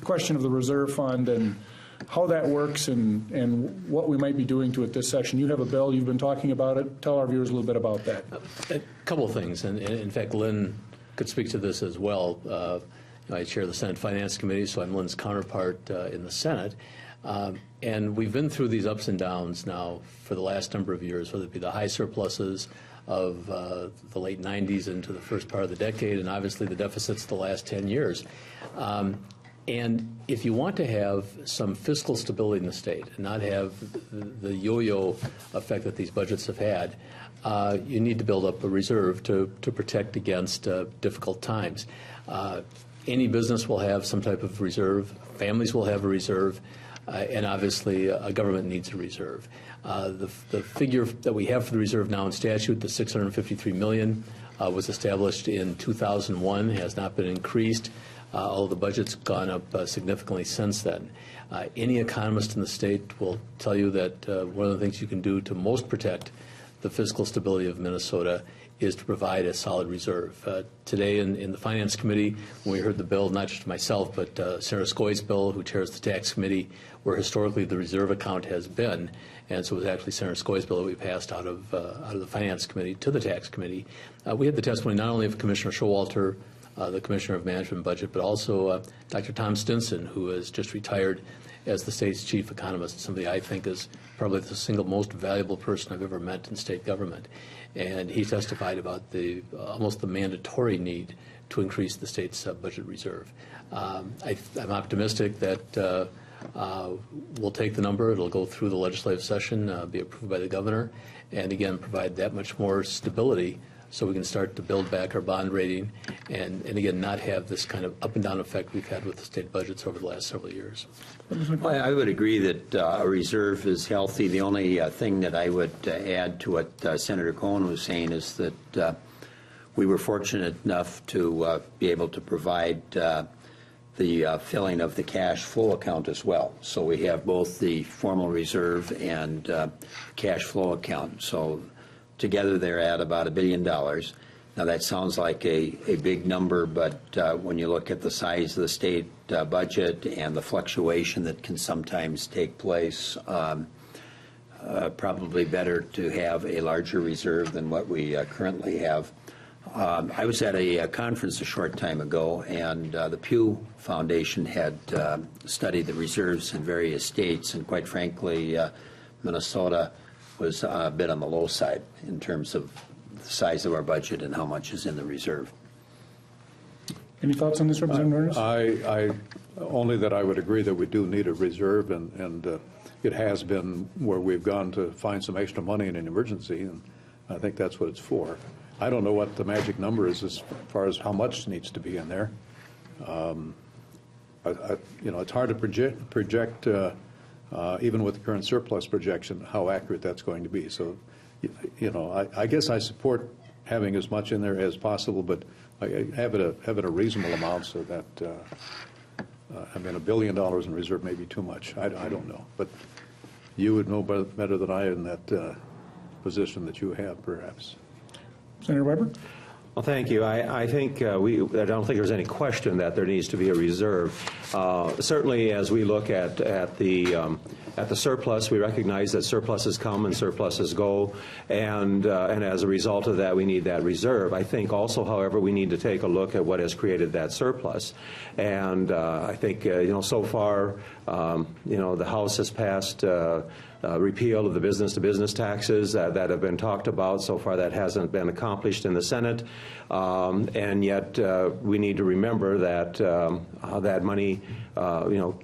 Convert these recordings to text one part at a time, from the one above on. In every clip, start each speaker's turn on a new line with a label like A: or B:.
A: question of the reserve fund and how that works and what we might be doing to it this session. You have a bill. You've been talking about it. Tell our viewers a little bit about that.
B: A couple of things, and in fact, Lynn could speak to this as well. I chair the Senate Finance Committee, so I'm Lynn's counterpart in the Senate. And we've been through these ups and downs now for the last number of years, whether it be the high surpluses of the late 90s into the first part of the decade, and obviously the deficits the last 10 years. And if you want to have some fiscal stability in the state and not have the yo-yo effect that these budgets have had, you need to build up a reserve to protect against difficult times. Any business will have some type of reserve. Families will have a reserve. And obviously, a government needs a reserve. The figure that we have for the reserve now in statute, the $653 million, was established in 2001, has not been increased, although the budget's gone up significantly since then. Any economist in the state will tell you that one of the things you can do to most protect the fiscal stability of Minnesota is to provide a solid reserve. Today in the Finance Committee, when we heard the bill, not just myself, but Senator Skoye's bill, who chairs the Tax Committee, where historically the reserve account has been, and so it was actually Senator Skoye's bill that we passed out of the Finance Committee to the Tax Committee. We had the testimony not only of Commissioner Showalter, the Commissioner of Management and Budget, but also Dr. Tom Stinson, who has just retired as the state's chief economist, somebody I think is probably the single most valuable person I've ever met in state government. And he testified about almost the mandatory need to increase the state's budget reserve. I'm optimistic that we'll take the number. It'll go through the legislative session, be approved by the governor, and again provide that much more stability so we can start to build back our bond rating and again not have this kind of up and down effect we've had with the state budgets over the last several years.
C: Well, I would agree that a reserve is healthy. The only thing that I would add to what Senator Cohen was saying is that we were fortunate enough to be able to provide the filling of the cash flow account as well. So we have both the formal reserve and cash flow account. So together they're at about $1 billion. Now that sounds like a big number, but when you look at the size of the state budget and the fluctuation that can sometimes take place, probably better to have a larger reserve than what we currently have. I was at a conference a short time ago, and the Pew Foundation had studied the reserves in various states, and quite frankly, Minnesota was a bit on the low side in terms of the size of our budget and how much is in the reserve.
A: Any thoughts on this, Representative Ernest?
D: I only that I would agree that we do need a reserve, and it has been where we've gone to find some extra money in an emergency, and I think that's what it's for. I don't know what the magic number is as far as how much needs to be in there. It's hard to project even with the current surplus projection, how accurate that's going to be. So, I guess I support having as much in there as possible, but I have it a reasonable amount so that, $1 billion in reserve may be too much. I don't know. But you would know better than I in that position that you have, perhaps.
A: Senator Weber?
E: Well, thank you. I think I don't think there's any question that there needs to be a reserve. Certainly, as we look at the surplus, we recognize that surpluses come and surpluses go, and as a result of that, we need that reserve. I think also, however, we need to take a look at what has created that surplus, and I think so far, the House has passed. Repeal of the business-to-business taxes that have been talked about. So far that hasn't been accomplished in the Senate. And yet we need to remember that that money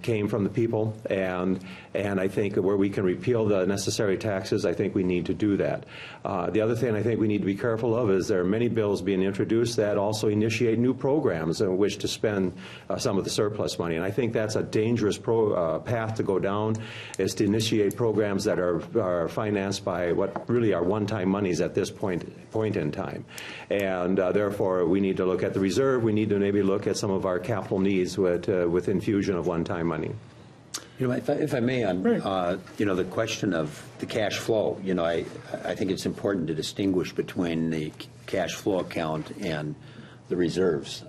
E: came from the people, and I think where we can repeal the necessary taxes, I think we need to do that. The other thing I think we need to be careful of is there are many bills being introduced that also initiate new programs in which to spend some of the surplus money, and I think that's a dangerous path to go down, is to initiate programs that are financed by what really are one-time monies at this point in time. And therefore, we need to look at the reserve. We need to maybe look at some of our capital needs with infusion of one-time money.
C: If I may, on the question of the cash flow, I think it's important to distinguish between the cash flow account and the reserves.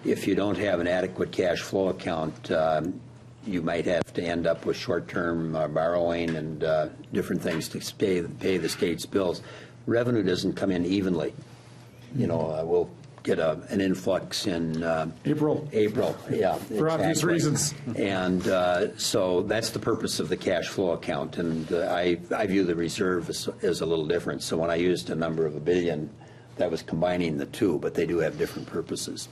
C: if you don't have an adequate cash flow account, you might have to end up with short-term borrowing and different things to pay the state's bills. Revenue doesn't come in evenly. You know, we'll get an influx in
A: April,
C: yeah.
A: for obvious
C: exactly.
A: reasons.
C: And so that's the purpose of the cash flow account. And I view the reserve as a little different. So when I used a number of $1 billion, that was combining the two, but they do have different purposes.